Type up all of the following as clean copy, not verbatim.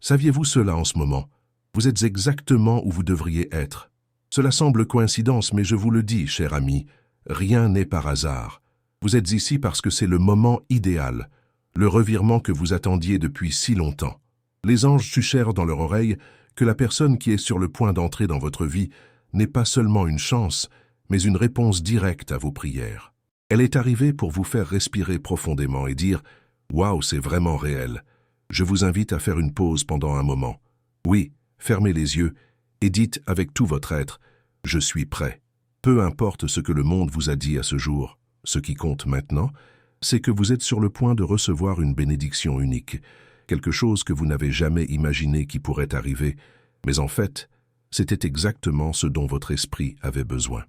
Saviez-vous cela en ce moment? Vous êtes exactement où vous devriez être. Cela semble coïncidence, mais je vous le dis, cher ami, rien n'est par hasard. Vous êtes ici parce que c'est le moment idéal, le revirement que vous attendiez depuis si longtemps. Les anges susurrent dans leur oreille que la personne qui est sur le point d'entrer dans votre vie n'est pas seulement une chance, mais une réponse directe à vos prières. Elle est arrivée pour vous faire respirer profondément et dire « Waouh, c'est vraiment réel ». Je vous invite à faire une pause pendant un moment. Oui, fermez les yeux et dites avec tout votre être « Je suis prêt ». Peu importe ce que le monde vous a dit à ce jour, ce qui compte maintenant, c'est que vous êtes sur le point de recevoir une bénédiction unique, quelque chose que vous n'avez jamais imaginé qui pourrait arriver, mais en fait, c'était exactement ce dont votre esprit avait besoin.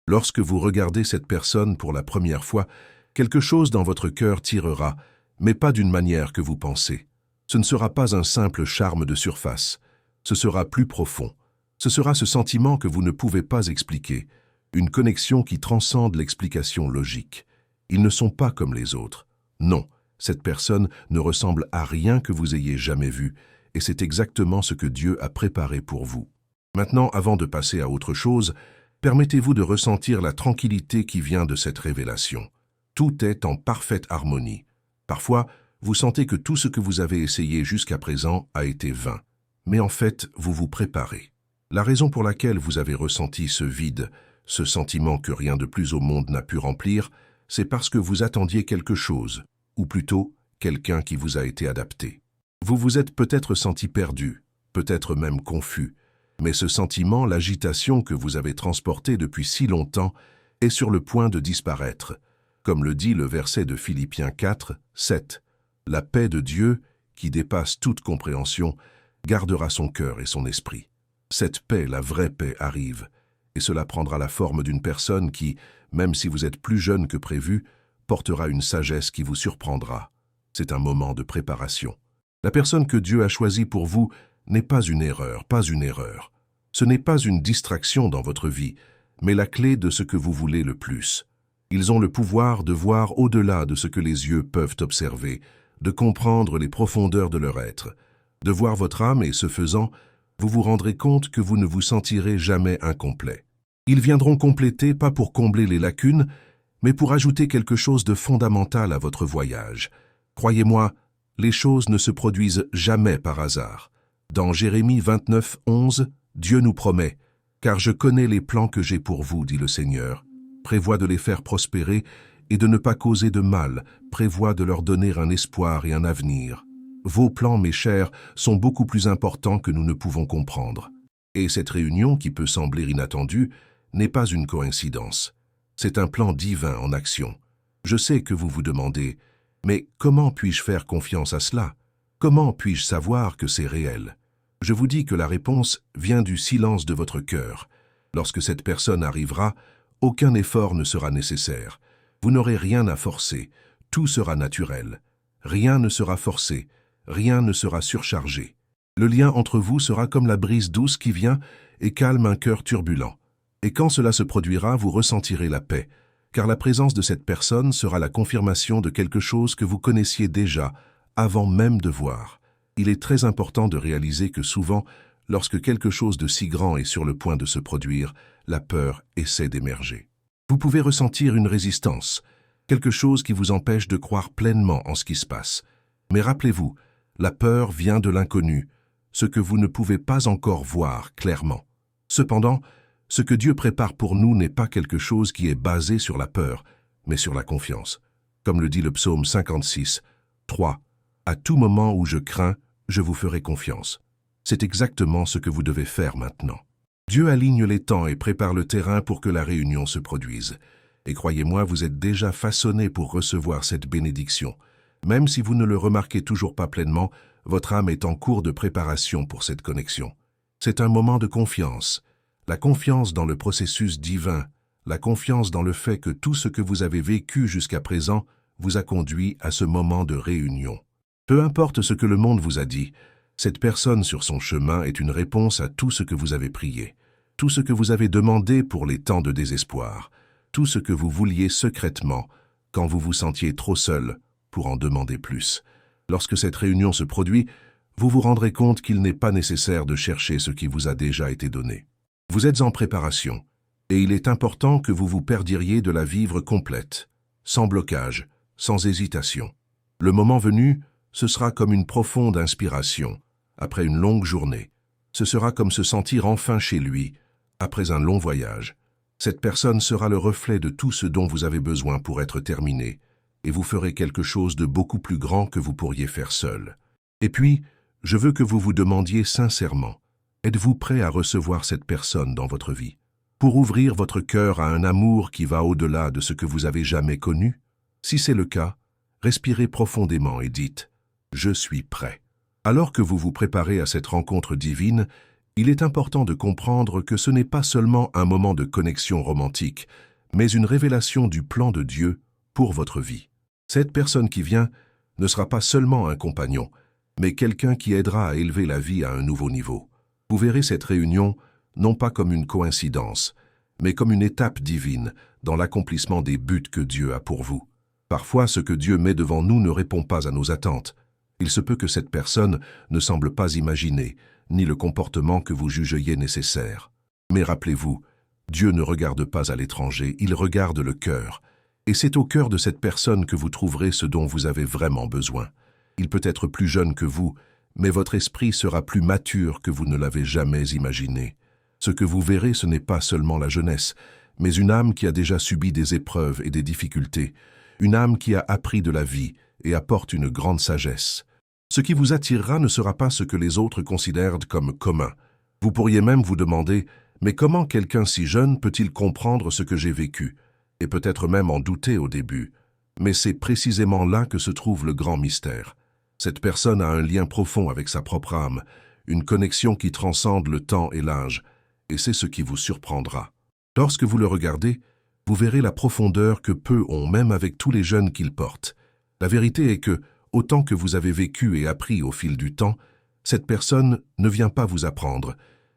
Lorsque vous regardez cette personne pour la première fois, quelque chose dans votre cœur tirera, mais pas d'une manière que vous pensez. Ce ne sera pas un simple charme de surface, ce sera plus profond. Ce sera ce sentiment que vous ne pouvez pas expliquer, une connexion qui transcende l'explication logique. Ils ne sont pas comme les autres. Non, cette personne ne ressemble à rien que vous ayez jamais vu, et c'est exactement ce que Dieu a préparé pour vous. Maintenant, avant de passer à autre chose, permettez-vous de ressentir la tranquillité qui vient de cette révélation. Tout est en parfaite harmonie. Parfois, vous sentez que tout ce que vous avez essayé jusqu'à présent a été vain. Mais en fait, vous vous préparez. La raison pour laquelle vous avez ressenti ce vide, ce sentiment que rien de plus au monde n'a pu remplir, c'est parce que vous attendiez quelque chose, ou plutôt, quelqu'un qui vous a été adapté. Vous vous êtes peut-être senti perdu, peut-être même confus, mais ce sentiment, l'agitation que vous avez transportée depuis si longtemps, est sur le point de disparaître. Comme le dit le verset de Philippiens 4, 7, « La paix de Dieu, qui dépasse toute compréhension, gardera son cœur et son esprit. » Cette paix, la vraie paix, arrive, et cela prendra la forme d'une personne qui, même si vous êtes plus jeune que prévu, portera une sagesse qui vous surprendra. C'est un moment de préparation. La personne que Dieu a choisie pour vous n'est pas une erreur, pas une erreur. Ce n'est pas une distraction dans votre vie, mais la clé de ce que vous voulez le plus. Ils ont le pouvoir de voir au-delà de ce que les yeux peuvent observer, de comprendre les profondeurs de leur être, de voir votre âme et, ce faisant, vous vous rendrez compte que vous ne vous sentirez jamais incomplet. Ils viendront compléter, pas pour combler les lacunes, mais pour ajouter quelque chose de fondamental à votre voyage. Croyez-moi, les choses ne se produisent jamais par hasard. Dans Jérémie 29, 11, Dieu nous promet « Car je connais les plans que j'ai pour vous, dit le Seigneur. Prévois de les faire prospérer et de ne pas causer de mal, prévois de leur donner un espoir et un avenir. Vos plans, mes chers, sont beaucoup plus importants que nous ne pouvons comprendre. » Et cette réunion, qui peut sembler inattendue, n'est pas une coïncidence. C'est un plan divin en action. Je sais que vous vous demandez « Mais comment puis-je faire confiance à cela? Comment puis-je savoir que c'est réel ?» Je vous dis que la réponse vient du silence de votre cœur. Lorsque cette personne arrivera, aucun effort ne sera nécessaire. Vous n'aurez rien à forcer, tout sera naturel. Rien ne sera forcé, rien ne sera surchargé. Le lien entre vous sera comme la brise douce qui vient et calme un cœur turbulent. Et quand cela se produira, vous ressentirez la paix, car la présence de cette personne sera la confirmation de quelque chose que vous connaissiez déjà, avant même de voir. Il est très important de réaliser que souvent, lorsque quelque chose de si grand est sur le point de se produire, la peur essaie d'émerger. Vous pouvez ressentir une résistance, quelque chose qui vous empêche de croire pleinement en ce qui se passe. Mais rappelez-vous, la peur vient de l'inconnu, ce que vous ne pouvez pas encore voir clairement. Cependant, ce que Dieu prépare pour nous n'est pas quelque chose qui est basé sur la peur, mais sur la confiance. Comme le dit le psaume 56, 3, « À tout moment où je crains, je vous ferai confiance. » C'est exactement ce que vous devez faire maintenant. Dieu aligne les temps et prépare le terrain pour que la réunion se produise. Et croyez-moi, vous êtes déjà façonné pour recevoir cette bénédiction. Même si vous ne le remarquez toujours pas pleinement, votre âme est en cours de préparation pour cette connexion. C'est un moment de confiance. La confiance dans le processus divin, la confiance dans le fait que tout ce que vous avez vécu jusqu'à présent vous a conduit à ce moment de réunion. Peu importe ce que le monde vous a dit, cette personne sur son chemin est une réponse à tout ce que vous avez prié, tout ce que vous avez demandé pour les temps de désespoir, tout ce que vous vouliez secrètement quand vous vous sentiez trop seul pour en demander plus. Lorsque cette réunion se produit, vous vous rendrez compte qu'il n'est pas nécessaire de chercher ce qui vous a déjà été donné. Vous êtes en préparation, et il est important que vous vous perdiriez de la vivre complète, sans blocage, sans hésitation. Le moment venu, ce sera comme une profonde inspiration, après une longue journée. Ce sera comme se sentir enfin chez lui, après un long voyage. Cette personne sera le reflet de tout ce dont vous avez besoin pour être terminé, et vous ferez quelque chose de beaucoup plus grand que vous pourriez faire seul. Et puis, je veux que vous vous demandiez sincèrement, êtes-vous prêt à recevoir cette personne dans votre vie? Pour ouvrir votre cœur à un amour qui va au-delà de ce que vous avez jamais connu? Si c'est le cas, respirez profondément et dites « Je suis prêt ». Alors que vous vous préparez à cette rencontre divine, il est important de comprendre que ce n'est pas seulement un moment de connexion romantique, mais une révélation du plan de Dieu pour votre vie. Cette personne qui vient ne sera pas seulement un compagnon, mais quelqu'un qui aidera à élever la vie à un nouveau niveau. Vous verrez cette réunion non pas comme une coïncidence, mais comme une étape divine dans l'accomplissement des buts que Dieu a pour vous. Parfois, ce que Dieu met devant nous ne répond pas à nos attentes. Il se peut que cette personne ne semble pas imaginer, ni le comportement que vous jugeriez nécessaire. Mais rappelez-vous, Dieu ne regarde pas à l'étranger, il regarde le cœur. Et c'est au cœur de cette personne que vous trouverez ce dont vous avez vraiment besoin. Il peut être plus jeune que vous, mais votre esprit sera plus mature que vous ne l'avez jamais imaginé. Ce que vous verrez, ce n'est pas seulement la jeunesse, mais une âme qui a déjà subi des épreuves et des difficultés, une âme qui a appris de la vie et apporte une grande sagesse. Ce qui vous attirera ne sera pas ce que les autres considèrent comme commun. Vous pourriez même vous demander « Mais comment quelqu'un si jeune peut-il comprendre ce que j'ai vécu ?» et peut-être même en douter au début. Mais c'est précisément là que se trouve le grand mystère. Cette personne a un lien profond avec sa propre âme, une connexion qui transcende le temps et l'âge, et c'est ce qui vous surprendra. Lorsque vous le regardez, vous verrez la profondeur que peu ont même avec tous les jeunes qu'ils portent. La vérité est que, autant que vous avez vécu et appris au fil du temps, cette personne ne vient pas vous apprendre,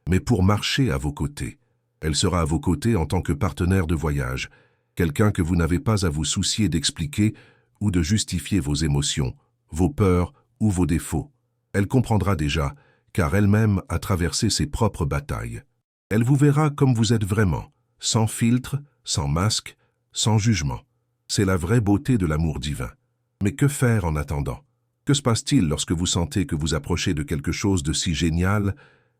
mais pour marcher à vos côtés. Elle sera à vos côtés en tant que partenaire de voyage, quelqu'un que vous n'avez pas à vous soucier d'expliquer ou de justifier vos émotions, vos peurs ou vos défauts. Elle comprendra déjà, car elle-même a traversé ses propres batailles. Elle vous verra comme vous êtes vraiment, sans filtre, sans masque, sans jugement. C'est la vraie beauté de l'amour divin. Mais que faire en attendant? Que se passe-t-il lorsque vous sentez que vous approchez de quelque chose de si génial,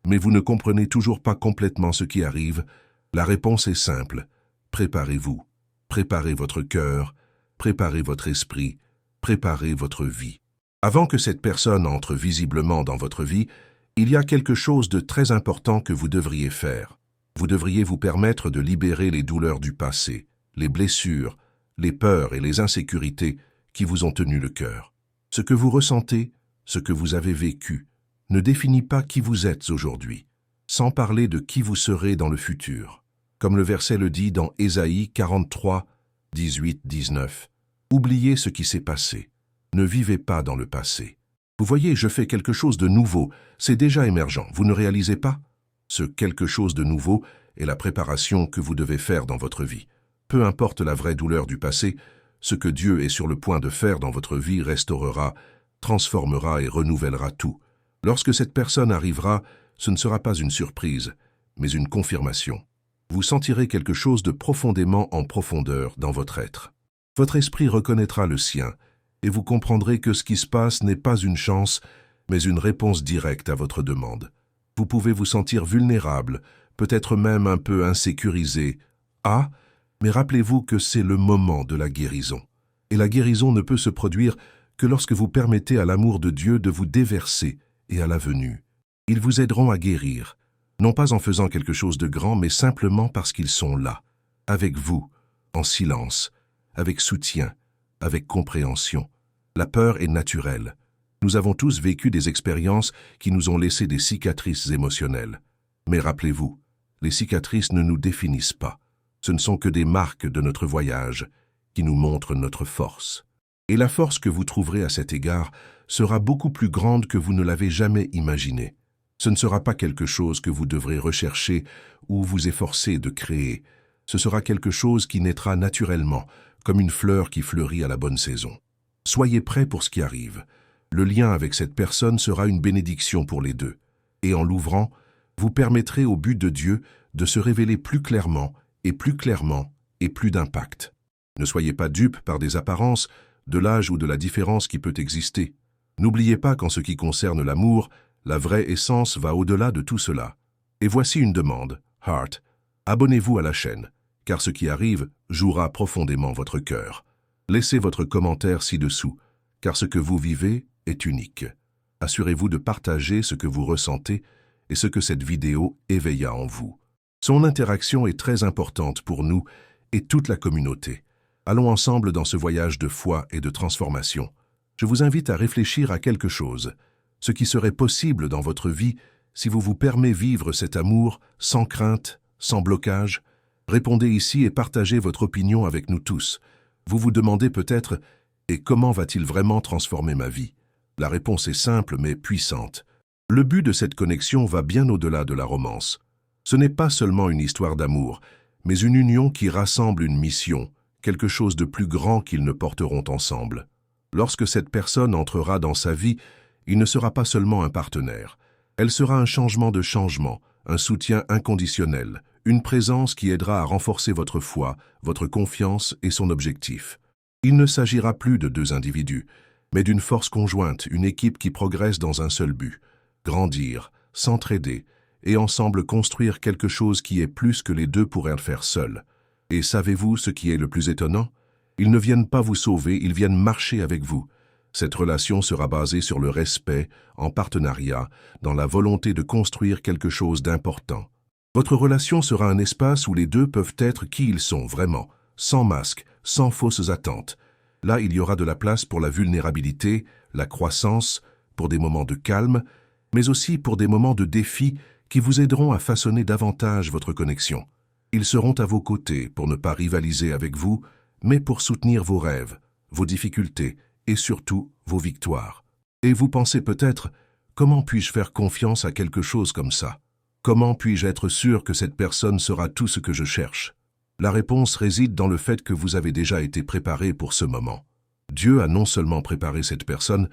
mais vous ne comprenez toujours pas complètement ce qui arrive? La réponse est simple. Préparez-vous. Préparez votre cœur, préparez votre esprit, préparez votre vie. Avant que cette personne entre visiblement dans votre vie, il y a quelque chose de très important que vous devriez faire. Vous devriez vous permettre de libérer les douleurs du passé, les blessures, les peurs et les insécurités qui vous ont tenu le cœur. Ce que vous ressentez, ce que vous avez vécu, ne définit pas qui vous êtes aujourd'hui, sans parler de qui vous serez dans le futur. Comme le verset le dit dans Ésaïe 43, 18-19. Oubliez ce qui s'est passé. Ne vivez pas dans le passé. Vous voyez, je fais quelque chose de nouveau. C'est déjà émergent. Vous ne réalisez pas? Ce quelque chose de nouveau est la préparation que vous devez faire dans votre vie. Peu importe la vraie douleur du passé, ce que Dieu est sur le point de faire dans votre vie restaurera, transformera et renouvellera tout. Lorsque cette personne arrivera, ce ne sera pas une surprise, mais une confirmation. Vous sentirez quelque chose de profondément en profondeur dans votre être. Votre esprit reconnaîtra le sien, et vous comprendrez que ce qui se passe n'est pas une chance, mais une réponse directe à votre demande. Vous pouvez vous sentir vulnérable, peut-être même un peu insécurisé. Mais rappelez-vous que c'est le moment de la guérison. Et la guérison ne peut se produire que lorsque vous permettez à l'amour de Dieu de vous déverser et à la venue. Ils vous aideront à guérir, non pas en faisant quelque chose de grand, mais simplement parce qu'ils sont là, avec vous, en silence, avec soutien, avec compréhension. La peur est naturelle. Nous avons tous vécu des expériences qui nous ont laissé des cicatrices émotionnelles. Mais rappelez-vous, les cicatrices ne nous définissent pas. Ce ne sont que des marques de notre voyage qui nous montrent notre force. Et la force que vous trouverez à cet égard sera beaucoup plus grande que vous ne l'avez jamais imaginé. Ce ne sera pas quelque chose que vous devrez rechercher ou vous efforcer de créer. Ce sera quelque chose qui naîtra naturellement, comme une fleur qui fleurit à la bonne saison. Soyez prêts pour ce qui arrive. Le lien avec cette personne sera une bénédiction pour les deux. Et en l'ouvrant, vous permettrez au but de Dieu de se révéler plus clairement et plus d'impact. Ne soyez pas dupes par des apparences, de l'âge ou de la différence qui peut exister. N'oubliez pas qu'en ce qui concerne l'amour, la vraie essence va au-delà de tout cela. Et voici une demande, Heart. Abonnez-vous à la chaîne, car ce qui arrive jouera profondément votre cœur. Laissez votre commentaire ci-dessous, car ce que vous vivez est unique. Assurez-vous de partager ce que vous ressentez et ce que cette vidéo éveilla en vous. Son interaction est très importante pour nous et toute la communauté. Allons ensemble dans ce voyage de foi et de transformation. Je vous invite à réfléchir à quelque chose, ce qui serait possible dans votre vie si vous vous permettez vivre cet amour sans crainte, sans blocage. Répondez ici et partagez votre opinion avec nous tous. Vous vous demandez peut-être « Et comment va-t-il vraiment transformer ma vie ?» La réponse est simple mais puissante. Le but de cette connexion va bien au-delà de la romance. Ce n'est pas seulement une histoire d'amour, mais une union qui rassemble une mission, quelque chose de plus grand qu'ils ne porteront ensemble. Lorsque cette personne entrera dans sa vie, il ne sera pas seulement un partenaire. Elle sera un changement de changement, un soutien inconditionnel, une présence qui aidera à renforcer votre foi, votre confiance et son objectif. Il ne s'agira plus de deux individus, mais d'une force conjointe, une équipe qui progresse dans un seul but, grandir, s'entraider et ensemble construire quelque chose qui est plus que les deux pourraient le faire seuls. Et savez-vous ce qui est le plus étonnant? Ils ne viennent pas vous sauver, ils viennent marcher avec vous. Cette relation sera basée sur le respect, en partenariat, dans la volonté de construire quelque chose d'important. Votre relation sera un espace où les deux peuvent être qui ils sont vraiment, sans masque, sans fausses attentes. Là, il y aura de la place pour la vulnérabilité, la croissance, pour des moments de calme, mais aussi pour des moments de défi qui vous aideront à façonner davantage votre connexion. Ils seront à vos côtés pour ne pas rivaliser avec vous, mais pour soutenir vos rêves, vos difficultés et surtout vos victoires. Et vous pensez peut-être, comment puis-je faire confiance à quelque chose comme ça? Comment puis-je être sûr que cette personne sera tout ce que je cherche? La réponse réside dans le fait que vous avez déjà été préparé pour ce moment. Dieu a non seulement préparé cette personne,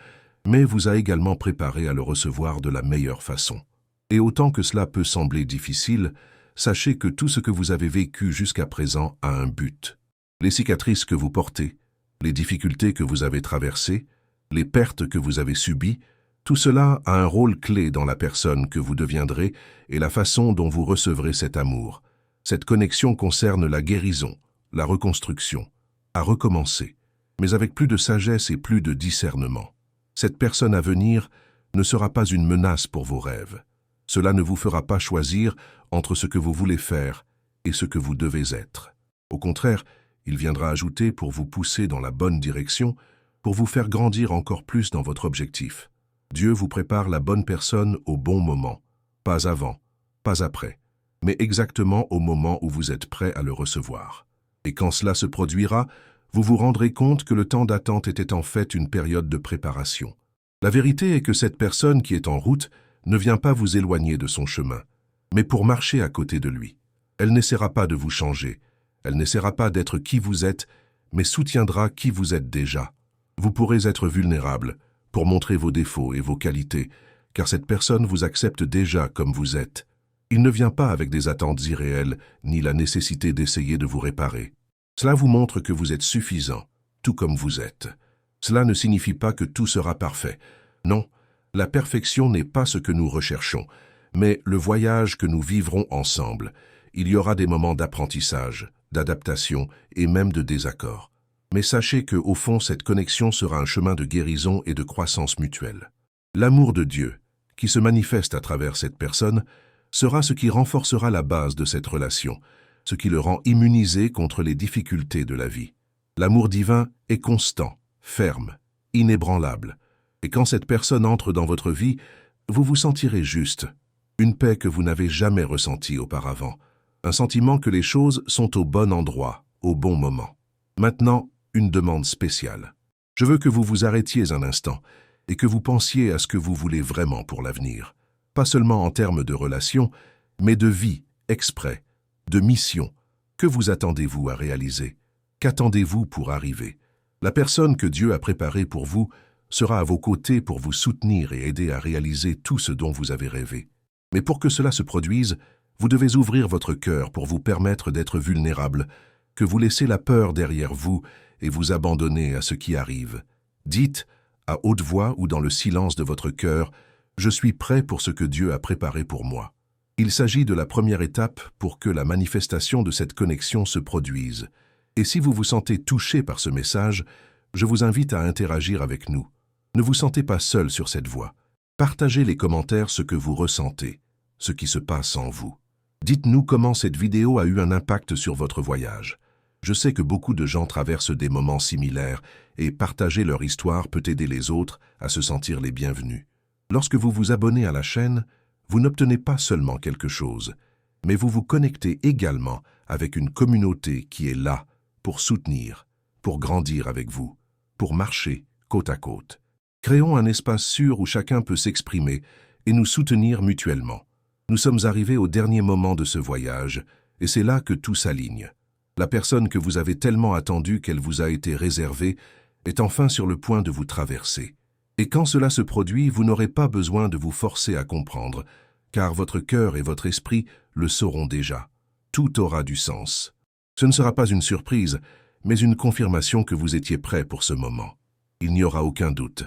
mais vous a également préparé à le recevoir de la meilleure façon. Et autant que cela peut sembler difficile, sachez que tout ce que vous avez vécu jusqu'à présent a un but. Les cicatrices que vous portez, les difficultés que vous avez traversées, les pertes que vous avez subies, tout cela a un rôle clé dans la personne que vous deviendrez et la façon dont vous recevrez cet amour. Cette connexion concerne la guérison, la reconstruction, à recommencer, mais avec plus de sagesse et plus de discernement. Cette personne à venir ne sera pas une menace pour vos rêves. Cela ne vous fera pas choisir entre ce que vous voulez faire et ce que vous devez être. Au contraire, il viendra ajouter pour vous pousser dans la bonne direction, pour vous faire grandir encore plus dans votre objectif. Dieu vous prépare la bonne personne au bon moment, pas avant, pas après, mais exactement au moment où vous êtes prêt à le recevoir. Et quand cela se produira, vous vous rendrez compte que le temps d'attente était en fait une période de préparation. La vérité est que cette personne qui est en route ne vient pas vous éloigner de son chemin, mais pour marcher à côté de lui. Elle n'essaiera pas de vous changer, elle n'essaiera pas d'être qui vous êtes, mais soutiendra qui vous êtes déjà. Vous pourrez être vulnérable pour montrer vos défauts et vos qualités, car cette personne vous accepte déjà comme vous êtes. Il ne vient pas avec des attentes irréelles, ni la nécessité d'essayer de vous réparer. Cela vous montre que vous êtes suffisant, tout comme vous êtes. Cela ne signifie pas que tout sera parfait. Non, la perfection n'est pas ce que nous recherchons, mais le voyage que nous vivrons ensemble. Il y aura des moments d'apprentissage, d'adaptation et même de désaccord. Mais sachez qu'au fond, cette connexion sera un chemin de guérison et de croissance mutuelle. L'amour de Dieu, qui se manifeste à travers cette personne, sera ce qui renforcera la base de cette relation, ce qui le rend immunisé contre les difficultés de la vie. L'amour divin est constant, ferme, inébranlable. Et quand cette personne entre dans votre vie, vous vous sentirez juste, une paix que vous n'avez jamais ressentie auparavant, un sentiment que les choses sont au bon endroit, au bon moment. Maintenant, une demande spéciale. Je veux que vous vous arrêtiez un instant et que vous pensiez à ce que vous voulez vraiment pour l'avenir. Pas seulement en termes de relation, mais de vie, exprès, de mission. Que vous attendez-vous à réaliser? Qu'attendez-vous pour arriver? La personne que Dieu a préparée pour vous sera à vos côtés pour vous soutenir et aider à réaliser tout ce dont vous avez rêvé. Mais pour que cela se produise, vous devez ouvrir votre cœur pour vous permettre d'être vulnérable, que vous laissez la peur derrière vous et vous abandonnez à ce qui arrive. Dites, à haute voix ou dans le silence de votre cœur, « Je suis prêt pour ce que Dieu a préparé pour moi ». Il s'agit de la première étape pour que la manifestation de cette connexion se produise. Et si vous vous sentez touché par ce message, je vous invite à interagir avec nous. Ne vous sentez pas seul sur cette voie. Partagez les commentaires ce que vous ressentez, ce qui se passe en vous. Dites-nous comment cette vidéo a eu un impact sur votre voyage. Je sais que beaucoup de gens traversent des moments similaires et partager leur histoire peut aider les autres à se sentir les bienvenus. Lorsque vous vous abonnez à la chaîne, vous n'obtenez pas seulement quelque chose, mais vous vous connectez également avec une communauté qui est là pour soutenir, pour grandir avec vous, pour marcher côte à côte. Créons un espace sûr où chacun peut s'exprimer et nous soutenir mutuellement. Nous sommes arrivés au dernier moment de ce voyage et c'est là que tout s'aligne. La personne que vous avez tellement attendue qu'elle vous a été réservée est enfin sur le point de vous traverser. Et quand cela se produit, vous n'aurez pas besoin de vous forcer à comprendre, car votre cœur et votre esprit le sauront déjà. Tout aura du sens. Ce ne sera pas une surprise, mais une confirmation que vous étiez prêt pour ce moment. Il n'y aura aucun doute.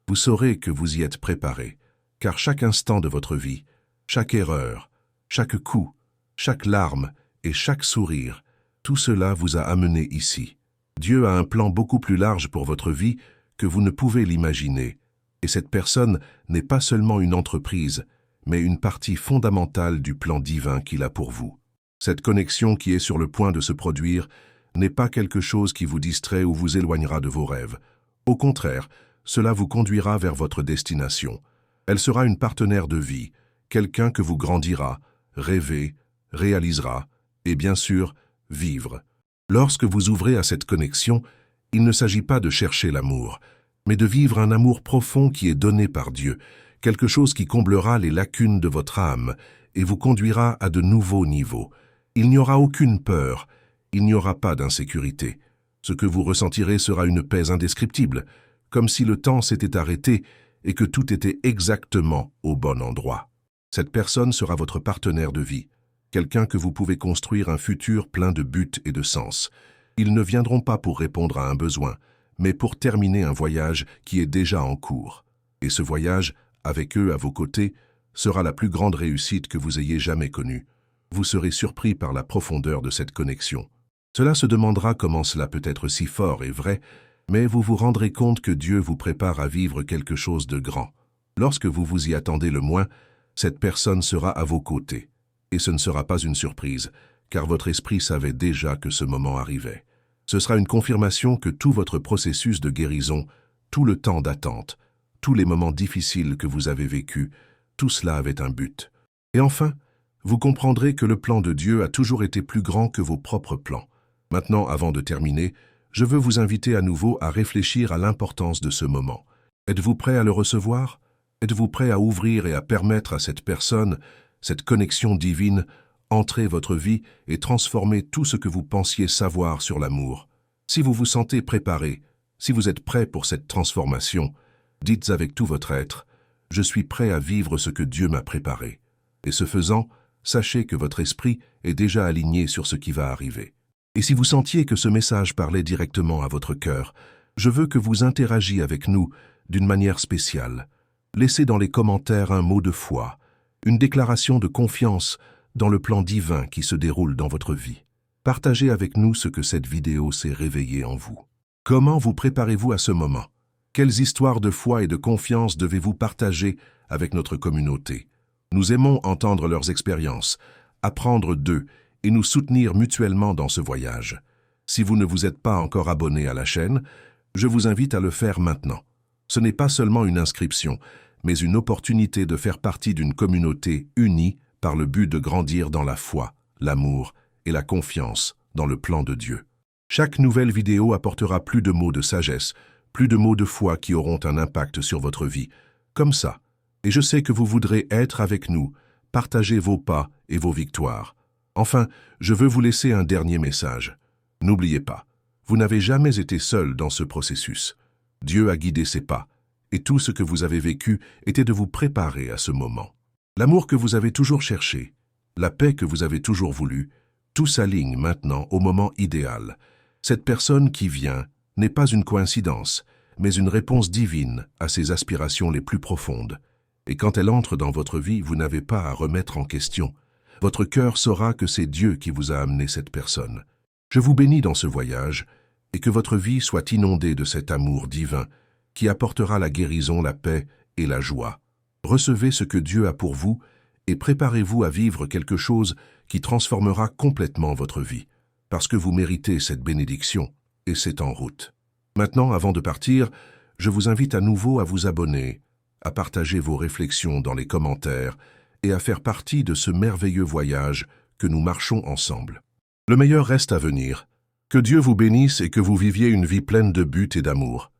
Vous saurez que vous y êtes préparé, car chaque instant de votre vie, chaque erreur, chaque coup, chaque larme et chaque sourire, tout cela vous a amené ici. Dieu a un plan beaucoup plus large pour votre vie que vous ne pouvez l'imaginer. Et cette personne n'est pas seulement une entreprise, mais une partie fondamentale du plan divin qu'il a pour vous. Cette connexion qui est sur le point de se produire n'est pas quelque chose qui vous distrait ou vous éloignera de vos rêves. Au contraire, cela vous conduira vers votre destination. Elle sera une partenaire de vie, quelqu'un que vous grandira, rêver, réalisera et bien sûr, vivre. Lorsque vous ouvrez à cette connexion, il ne s'agit pas de chercher l'amour, mais de vivre un amour profond qui est donné par Dieu, quelque chose qui comblera les lacunes de votre âme et vous conduira à de nouveaux niveaux. Il n'y aura aucune peur, il n'y aura pas d'insécurité. Ce que vous ressentirez sera une paix indescriptible, comme si le temps s'était arrêté et que tout était exactement au bon endroit. Cette personne sera votre partenaire de vie, quelqu'un que vous pouvez construire un futur plein de buts et de sens. Ils ne viendront pas pour répondre à un besoin, mais pour terminer un voyage qui est déjà en cours. Et ce voyage, avec eux à vos côtés, sera la plus grande réussite que vous ayez jamais connue. Vous serez surpris par la profondeur de cette connexion. Cela se demandera comment cela peut être si fort et vrai, mais vous vous rendrez compte que Dieu vous prépare à vivre quelque chose de grand. Lorsque vous vous y attendez le moins, cette personne sera à vos côtés. Et ce ne sera pas une surprise, car votre esprit savait déjà que ce moment arrivait. Ce sera une confirmation que tout votre processus de guérison, tout le temps d'attente, tous les moments difficiles que vous avez vécus, tout cela avait un but. Et enfin, vous comprendrez que le plan de Dieu a toujours été plus grand que vos propres plans. Maintenant, avant de terminer, je veux vous inviter à nouveau à réfléchir à l'importance de ce moment. Êtes-vous prêt à le recevoir? Êtes-vous prêt à ouvrir et à permettre à cette personne, cette connexion divine, entrer votre vie et transformer tout ce que vous pensiez savoir sur l'amour? Si vous vous sentez préparé, si vous êtes prêt pour cette transformation, dites avec tout votre être, « Je suis prêt à vivre ce que Dieu m'a préparé ». Et ce faisant, sachez que votre esprit est déjà aligné sur ce qui va arriver. Et si vous sentiez que ce message parlait directement à votre cœur, je veux que vous interagiez avec nous d'une manière spéciale. Laissez dans les commentaires un mot de foi, une déclaration de confiance dans le plan divin qui se déroule dans votre vie. Partagez avec nous ce que cette vidéo s'est réveillé en vous. Comment vous préparez-vous à ce moment? Quelles histoires de foi et de confiance devez-vous partager avec notre communauté? Nous aimons entendre leurs expériences, apprendre d'eux et nous soutenir mutuellement dans ce voyage. Si vous ne vous êtes pas encore abonné à la chaîne, je vous invite à le faire maintenant. Ce n'est pas seulement une inscription, mais une opportunité de faire partie d'une communauté unie par le but de grandir dans la foi, l'amour et la confiance dans le plan de Dieu. Chaque nouvelle vidéo apportera plus de mots de sagesse, plus de mots de foi qui auront un impact sur votre vie, comme ça. Et je sais que vous voudrez être avec nous, partager vos pas et vos victoires. Enfin, je veux vous laisser un dernier message. N'oubliez pas, vous n'avez jamais été seul dans ce processus. Dieu a guidé ses pas, et tout ce que vous avez vécu était de vous préparer à ce moment. L'amour que vous avez toujours cherché, la paix que vous avez toujours voulu, tout s'aligne maintenant au moment idéal. Cette personne qui vient n'est pas une coïncidence, mais une réponse divine à ses aspirations les plus profondes. Et quand elle entre dans votre vie, vous n'avez pas à remettre en question. Votre cœur saura que c'est Dieu qui vous a amené cette personne. Je vous bénis dans ce voyage, et que votre vie soit inondée de cet amour divin qui apportera la guérison, la paix et la joie. Recevez ce que Dieu a pour vous et préparez-vous à vivre quelque chose qui transformera complètement votre vie, parce que vous méritez cette bénédiction, et c'est en route. Maintenant, avant de partir, je vous invite à nouveau à vous abonner, à partager vos réflexions dans les commentaires et à faire partie de ce merveilleux voyage que nous marchons ensemble. Le meilleur reste à venir. Que Dieu vous bénisse et que vous viviez une vie pleine de buts et d'amour.